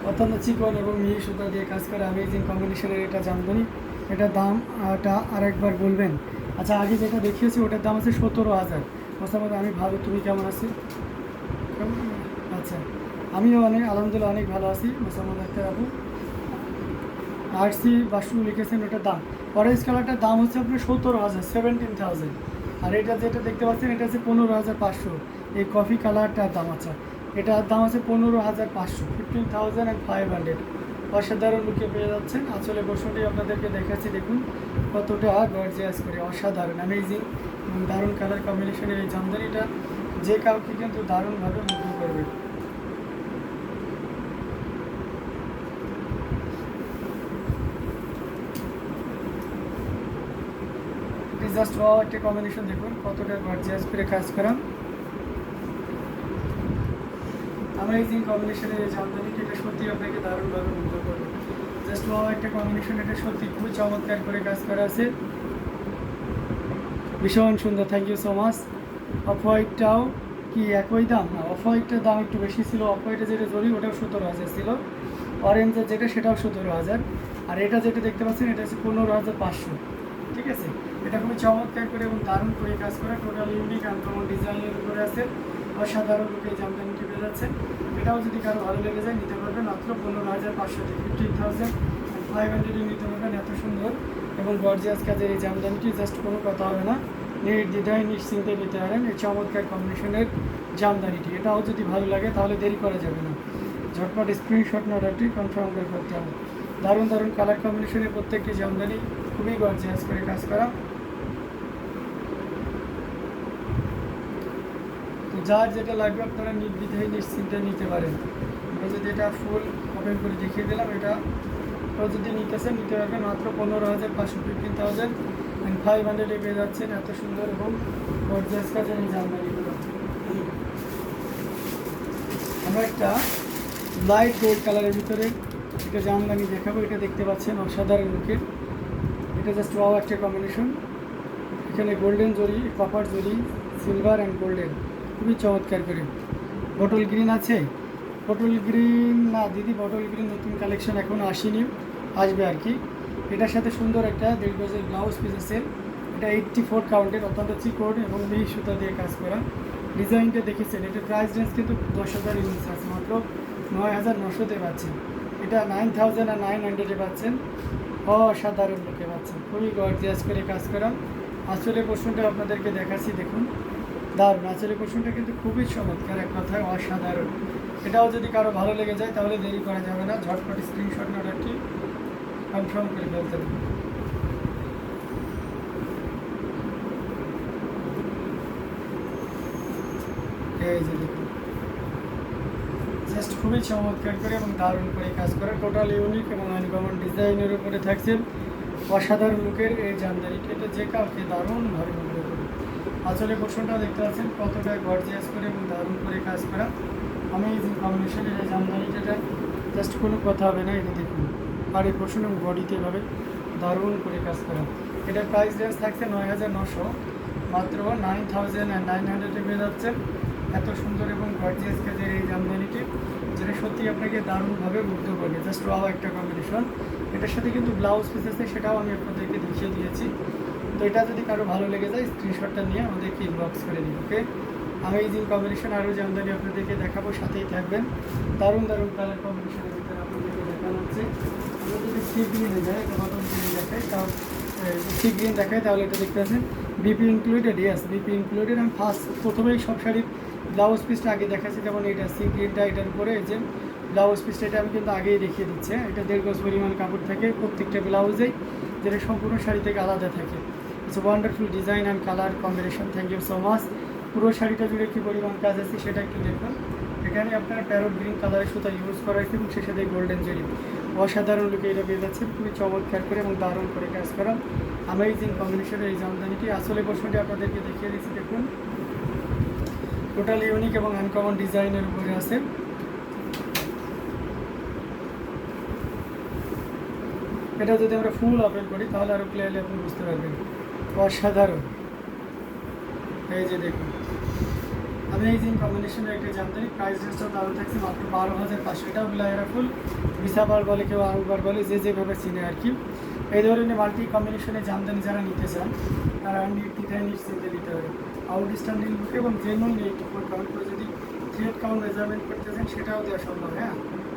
অত্যন্ত চিকন এবং মিহি সুতা দিয়ে কাজ করে অ্যামেজিং কম্বিনেশনের এটা জামদানি। এটার দামটা আরেকবার বলবেন? আচ্ছা, আগে যেটা দেখিয়েছি ওটার দাম আছে 17,000। মোসাম্মদ, আমি ভালো, তুমি কেমন আছো? আচ্ছা, আমিও আলহামদুলিল্লাহ অনেক ভালো আছি। মোসাম্মদ আক্তার আপু আরসি বাসু লিখেছেন ওটার দাম। অরেঞ্জ কালারটার দাম হচ্ছে আপনার 17,000, 17,000। আর এটা যেটা দেখতে পাচ্ছেন এটা হচ্ছে 15,500। এই কফি কালারটার দাম আছে, এটার দাম আছে 15,500, 15,500। অসাধারণ লুকে পেয়ে যাচ্ছেন। আসলে বসুনটি আপনাদেরকে দেখাচ্ছি, দেখুন কতটা গর্জিয়াস করে, অসাধারণ অ্যামেজিং এবং দারুণ কালার কম্বিনেশনের এই জামদানিটা যে কাউকে কিন্তু দারুণভাবে মুগ্ধ করবে। জাস্ট একটা কম্বিনেশন দেখুন কতটা গর্জিয়াস করে কাজ করা, অ্যামেজিং কম্বিনেশনের এই জামদানিটা, এটা সত্যি আপনাকে দারুণভাবে মুগ্ধ করবে। জাস্ট একটা কম্বিনেশন, এটা সত্যি খুবই চমৎকার করে কাজ করা আছে, ভীষণ সুন্দর। Thank you so much. Off হোয়াইটটাও কি একই দাম? না, অফ হোয়াইটটার দাম একটু বেশি ছিল। অফ হোয়াইটে যেটা জরি ওটাও 17,000 ছিল, অরেঞ্জের যেটা সেটাও 17,000, আর এটা যেটা দেখতে পাচ্ছেন এটা হচ্ছে 15,500। ঠিক আছে, এটা খুবই চমৎকার করে এবং দারুণ করে কাজ করা, টোটাল ইউনিক আনকমন ডিজাইনের উপরে আছে, অসাধারণ রূপে জামদানিটি পেয়ে যাচ্ছে। এটাও যদি কারো ভালো লেগে যায় নিতে পারবেন মাত্র 15,500 থেকে 15,500 নিতে পারবেন। এত সুন্দর এবং গর্জিয়াস কাজের এই জামদানিটি, জাস্ট কোনো কথা হবে না, নির্দ্বিধায় নিশ্চিন্তে নিতে পারেন এই চমৎকার কম্বিনেশনের জামদানিটি। এটাও যদি ভালো লাগে তাহলে দেরি করা যাবে না, ঝটপট স্ক্রিনশট অর্ডারটি কনফার্ম করে করতে হবে। দারুণ দারুণ কালার কম্বিনেশনের প্রত্যেকটি জামদানি খুবই গর্জিয়াস করে কাজ করা। তো যার যেটা লাগবে আপনারা নির্দ্বিধায় নিশ্চিন্তে নিতে পারেন। আমরা যদি এটা ফুল ওপেন করে দেখিয়ে দিলাম, এটা যদি নিতেছেন নিতে পারবেন মাত্র 15,500, 15,500 পেয়ে যাচ্ছেন এত সুন্দর এবং গর্জিয়াস কাজের এই জামদানিগুলো। আমরা একটা লাইট গোল্ড কালারের ভিতরে একটা জামদানি দেখাবো, এটা দেখতে পাচ্ছেন অসাধারণ লুকের। এটা জাস্ট ওয়াও একটা কম্বিনেশন, এখানে গোল্ডেন জরি, কপার জরি, সিলভার অ্যান্ড গোল্ডেন, খুবই চমৎকার করে। বটল গ্রিন আছে? বটল গ্রিন না দিদি, বটল গ্রিন নতুন কালেকশন এখনও আসেনি, আসবে আর কি। এটার সাথে সুন্দর একটা 1.5 গজের ব্লাউজ পিস আছে, এটা 84 কাউন্টের, অত্যন্ত চিকন এবং মিহি সুতা দিয়ে কাজ করা। ডিজাইনটা দেখেছেন, এটার প্রাইস রেঞ্জ কিন্তু 10,000 ইউনিটস আছে, মাত্র 9,900-তে পাচ্ছেন। এটা 9,900-এ পাচ্ছেন, অসাধারণ লোকে পাচ্ছেন, খুবই গর্জিয়াস করে কাজ করা। আসলে পোর্শনটা আপনাদেরকে দেখাচ্ছি, দেখুন দারুণ। আসলে পোর্শনটা কিন্তু খুবই চমৎকার, এক কথায় অসাধারণ। এটাও যদি কারো ভালো লেগে যায় তাহলে দেরি করা যাবে না, ঝটপট স্ক্রিনশট অর্ডারটি কনফার্ম করে ফেলতে হবে। এই যে দেখুন, জাস্ট খুবই চমৎকার করে এবং দারুণ করে কাজ করা, টোটাল ইউনিক এবং আনকমন ডিজাইনের উপরে থাকছে অসাধারণ লুকের এই জামদানিটি। এটা যে কাউকে দারুণভাবে মুগ্ধ করবে। আসলে পোর্শনটাও দেখতে পাচ্ছেন কতটা গর্জিয়াস করে এবং দারুণ করে কাজ করা, অ্যামেজিং কম্বিনেশনের এই জামদানিটা, জাস্ট কোনো কথা হবে না। এটা দেখুন, আর এই পোর্শন এবং বডিতে এভাবে দারুণ করে কাজ করা। এটার প্রাইস রেঞ্জ থাকছে 9,900, মাত্র 9,900-এ পেয়ে যাচ্ছে এত সুন্দর এবং গর্জিয়াস কাজের এই জামদানিটি, যেটা সত্যি আপনাকে দারুণভাবে মুগ্ধ করবে। জাস্ট ওয়াও একটা কম্বিনেশন। এটার সাথে কিন্তু ব্লাউজ পিস আছে, সেটাও আমি আপনাদেরকে দেখিয়ে দিয়েছি। তো এটা যদি কারো ভালো লেগে যায় স্ক্রিনশটটা নিয়ে আমাদেরকে ইনবক্স করে দিন, ওকে। অ্যামেজিং কম্বিনেশন আরও জামদানি আপনাদেরকে দেখাবো, সাথেই থাকবেন। দারুণ দারুণ কালার কম্বিনেশনের ভিতরে আপনাদেরকে দেখানো হচ্ছে। আমরা যদি সি গ্রিনে যাই, একটা বটন গ্রিন দেখাই, তাও সি গ্রিন দেখায়, তাহলে এটা দেখতে পাচ্ছেন BP included. Yes, BP included. আমি প্রথমেই সব শাড়ির ব্লাউজ পিসটা আগে দেখাচ্ছি, যেমন এটা সি গ্রিনটা, এটার উপরে এই যে ব্লাউজ পিসটা, এটা আমি কিন্তু আগেই দেখিয়ে দিচ্ছি। এটা 1.5 গজ পরিমাণ কাপড় থাকে প্রত্যেকটা ব্লাউজেই, যেটা সম্পূর্ণ শাড়ি থেকে আলাদা থাকে। It's wonderful design and colour combination. Thank you so much. পুরো শাড়িটা জুড়ে কী পরিমাণ কাজ আছে সেটা একটু দেখুন। এখানে আপনারা প্যারোট গ্রিন কালারের সুতা ইউজ করা হয়েছে এবং সে সাথে গোল্ডেন জেরি, অসাধারণ লুকে এটা পেয়ে যাচ্ছে, খুবই চমৎকার করে এবং দারুণ করে কাজ করা অ্যামেজিং কম্বিনেশনের এই জামদানিটি। আসলে পোর্শনটি আপনাদেরকে দেখিয়ে দিচ্ছি, দেখুন টোটাল ইউনিক এবং আনকমন ডিজাইনের উপরে আছে। এটা যদি আমরা ফুল ওপেন করি তাহলে আরও ক্লিয়ারলি আপনি বুঝতে পারবেন, অসাধারণ। এই যে দেখুন, অ্যামেজিং কম্বিনেশনের একটা জামদানি, প্রাইস রেঞ্জটাও দারুণ থাকছে মাত্র 12,500। এটাও লাইরা ফুল, বিসাবার বলে, কেউ আরুবার বলে, যে যেভাবে চিনে আর কি। এই ধরনের মাল্টি কম্বিনেশনের জামদানি যারা নিতে চান তারা নির্দ্বিধায় নিশ্চিন্তে নিতে হবে। আউটস্ট্যান্ডিং লুক এবং জেনুইন এই টুকুর কাউন্ট করে যদি থ্রেড কাউন্ট মেজারমেন্ট করতে চান সেটাও দেওয়া সম্ভব। হ্যাঁ,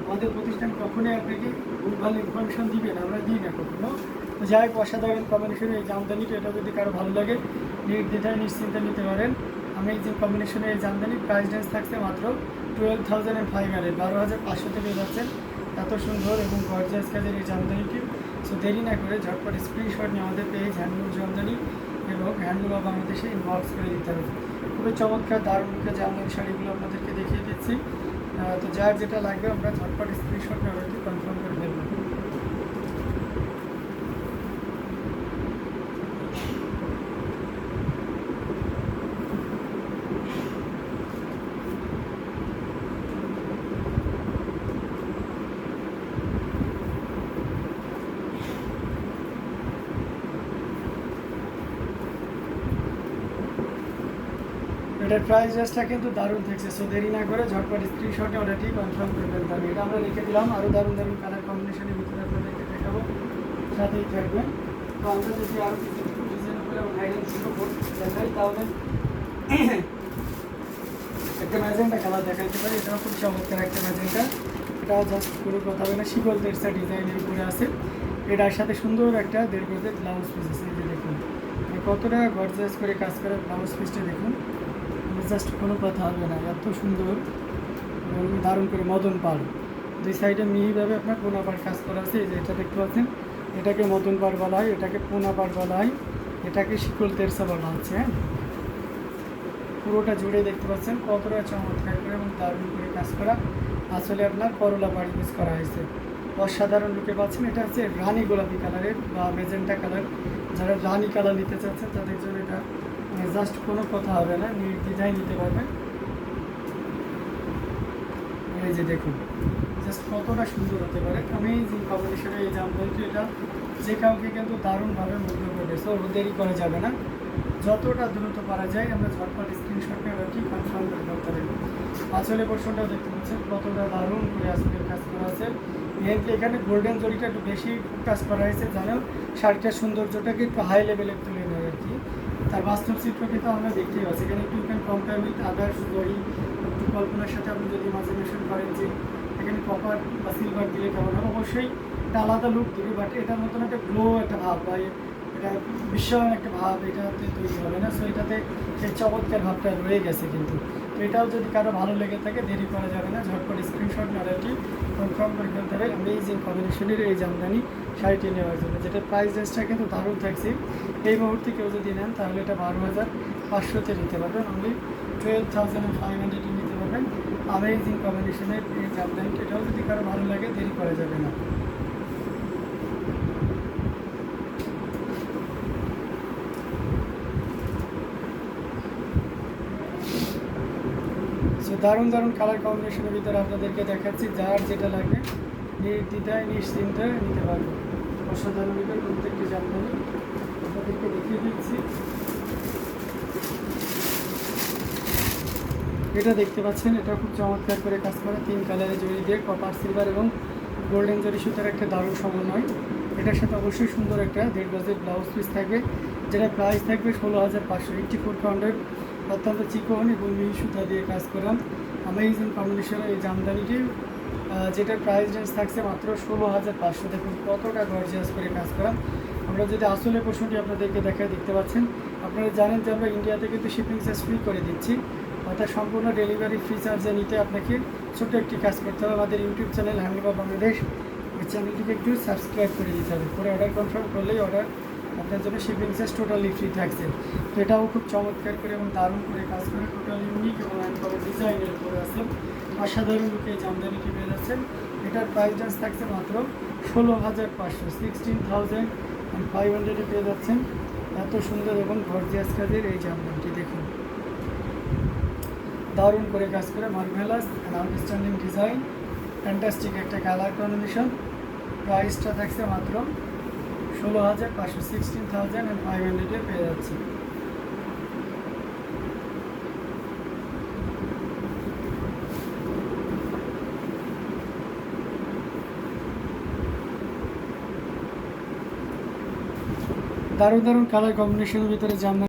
আমাদের প্রতিষ্ঠান কখনোই আপনাকে ভুলভাল ইনফরমেশন দিবে না, আমরা দিই না কখনো। তো যাই হোক, অসাধারণ কম্বিনেশনের এই জামদানিটা, এটা যদি কারো ভালো লাগে নির্দ্বিধায় নিশ্চিন্তে নিতে পারেন। অ্যামেজিং কম্বিনেশনের এই জামদানি, প্রাইস রেঞ্জ থাকছে মাত্র 12,500, 12,500 পেয়ে যাচ্ছেন। এত সুন্দর এবং গর্জিয়াস কাজের এই জামদানিটি। সো দেরি না করে ঝটপট স্ক্রিনশট নিয়ে আমাদের পেজ হ্যান্ডলুম জামদানি এবং হ্যান্ডলুম অফ বাংলাদেশে ইনবক্স করে দিতে হবে। খুবই চমৎকার দারুণ লুকের জামদানি শাড়িগুলো আপনাদেরকে দেখিয়ে দিচ্ছি। তো যার যেটা লাগবে আমরা ঝটপট স্ক্রিনশট নিয়ে আমাদেরকে কনফার্ম করে ফেলবো। এটার প্রাইস রেঞ্জটা কিন্তু দারুণ থাকছে। সো দেরি না করে ঝটপট স্ক্রিনশটে অর্ডারটি কনফার্ম করে ফেলতে হবে। এটা আমরা লিখে দিলাম, আরও দারুণ দারুণ কালার কম্বিনেশনের ভিতরে আপনাদেরকে দেখাবো, সাথেই থাকবেন। তো আমরা যদি আরও কিছু রিজনেবল এবং হাইলাইট দেখাই তাহলে একটা ম্যাজেন্টা কালার দেখাইতে পারি। এটাও খুব চমৎকার একটা ম্যাজেন্টা। এটাও জাস্ট কোনো কথা হবে না, শিকল দেড়সা ডিজাইনের উপরে আছে। এটার সাথে সুন্দর একটা 1.5 গজের ব্লাউজ পিস আছে। এই যে দেখুন কতটা গর্জিয়াস করে কাজ করে ব্লাউজ পিসটা দেখুন, জাস্ট কোনো কথা হবে না, এত সুন্দর এবং দারুণ করে মদন পাড়। দুই সাইডে মিহিভাবে আপনার পোনা পাড় কাজ করা আছে। এই যে এটা দেখতে পাচ্ছেন, এটাকে মদন পাড় বলা হয়, এটাকে পোনা পাড় বলা হয়, এটাকে শিকল তেরসা বলা হচ্ছে। হ্যাঁ, পুরোটা জুড়ে দেখতে পাচ্ছেন কতটা চমৎকার করে এবং দারুণ করে কাজ করা। আসলে আপনার করলা পাড় ইউজ করা হয়েছে, অসাধারণ লুকে পাচ্ছেন। এটা হচ্ছে রানি গোলাপি কালারের বা মেজেন্টা কালার। যারা রানি কালার নিতে চাচ্ছেন তাদের জন্য এটা জাস্ট কোনো কথা হবে না, নির্দ্বিধায় নিতে পারবেন। এই যে দেখুন জাস্ট কতটা সুন্দর হতে পারে। অ্যামেজিং কম্বিনেশনে এই জামদানিটি, এটা যে কাউকে কিন্তু দারুণভাবে মুগ্ধ করবে। সো দেরি করা যাবে না, যতটা দ্রুত পারা যায় আমরা ঝটপট স্ক্রিনশট নিয়ে ওটা ঠিক কনফার্ম করে করতে পারি। আসলে পোর্শনটাও দেখতে পাচ্ছেন কতটা দারুণ করে আসলে কাজ করা আছে। মেনলি এখানে গোল্ডেন জরিটা একটু বেশি কাজ করা হয়েছে, জানেন শাড়িটার সৌন্দর্যটাকে একটু হাই লেভেলে তুলে নেয় আর কি। তার বাস্তব চিত্র কিন্তু আমরা দেখতেই পাচ্ছি। এখানে একটু ক্যান কম্পেয়ার উইথ আদার্স জরি, একটু কল্পনার সাথে আপনি যদি ইমাজিনেশন করেন যে এখানে কপার বা সিলভার দিলে কেমন হবে, অবশ্যই একটা আলাদা লুক দেবে, বাট এটার মতন একটা গ্লো একটা ভাব বা এটা বিস্ময় একটা ভাব এটাতে তৈরি হবে না। সো এটাতে সেই চমৎকার ভাবটা রয়ে গেছে কিন্তু। তো এটাও যদি কারো ভালো লেগে থাকে দেরি করা যাবে না, ঝটপট স্ক্রিনশট অর্ডারটি কনফার্ম করে ফেলতে হবে অ্যামেজিং কম্বিনেশনের এই জামদানি শাড়িটি নেওয়ার জন্য, যেটা প্রাইস রেঞ্জটা কিন্তু দারুণ থাকছে। এই মুহূর্তে কেউ যদি নেন তাহলে এটা 12,500-তে নিতে পারবেন, অনলি 12,500 নিতে পারবেন। অ্যামেজিং কম্বিনেশনের এই জামদানিটা, এটাও যদি কারো ভালো লাগে দেরি করা যাবে না। সো দারুণ দারুণ কালার কম্বিনেশনের ভিতরে আপনাদেরকে দেখাচ্ছি, যার যেটা লাগবে নির্দ্বিধায় নিশ্চিন্তে নিতে পারবে। অসাধারণ ভিতরে প্রত্যেকটি জামদানি আপনাদেরকে দেখিয়ে দিচ্ছি। এটা দেখতে পাচ্ছেন, এটা খুব চমৎকার করে কাজ করা 3 কালারের জড়ি দিয়ে কপার সিলভার এবং গোল্ডেন জরি সুতার একটা দারুণ সমন্বয়। এটার সাথে অবশ্যই সুন্দর একটা 1.5 গজের ব্লাউজ পিস থাকবে, যেটা প্রাইস থাকবে 16,500, 84 পাউন্ডের অত্যন্ত চিকন এবং মিহি সুতা দিয়ে কাজ করা অ্যামেজিং কম্বিনেশনের এই জামদানিটি, যেটার প্রাইস রেঞ্জ থাকছে মাত্র 16,500। দেখুন কতটা গর্জিয়াস করে কাজ করা। আমরা যদি আসলে পোর্শনটি আপনাদেরকে দেখায়, দেখতে পাচ্ছেন, আপনারা জানেন যে আমরা ইন্ডিয়াতে কিন্তু শিপিং চার্জ ফ্রি করে দিচ্ছি, অর্থাৎ সম্পূর্ণ ডেলিভারি ফ্রি চার্জে নিতে আপনাকে ছোটো একটি কাজ করতে হবে। আমাদের YouTube channel handloom of Bangladesh, ওই চ্যানেলটিকে একটু সাবস্ক্রাইব করে দিতে হবে। পরে অর্ডার কনফার্ম করলেই অর্ডার আপনার জন্য শিপিং চার্জ টোটালি ফ্রি থাকছে। তো এটাও খুব চমৎকার করে এবং দারুণ করে কাজ করে, টোটাল ইউনিক এবং আনকমন ডিজাইনের উপরে আছে। অসাধারণ লুকে জামদানিটি পেয়ে যাচ্ছেন। এটার প্রাইস রেঞ্জ থাকছে মাত্র 16,500, 16,500 পেয়ে যাচ্ছেন। এত সুন্দর এবং গর্জিয়াস কাজের এই জামদানিটি দেখুন, দারুণ করে কাজ করে, marvellous and outstanding design, fantastic একটা কালার কম্বিনেশন। প্রাইসটা থাকছে মাত্র 16,500, 16,500 পেয়ে যাচ্ছে। দারুণ দারুণ কালার কম্বিনেশনের ভিতরে জামদানি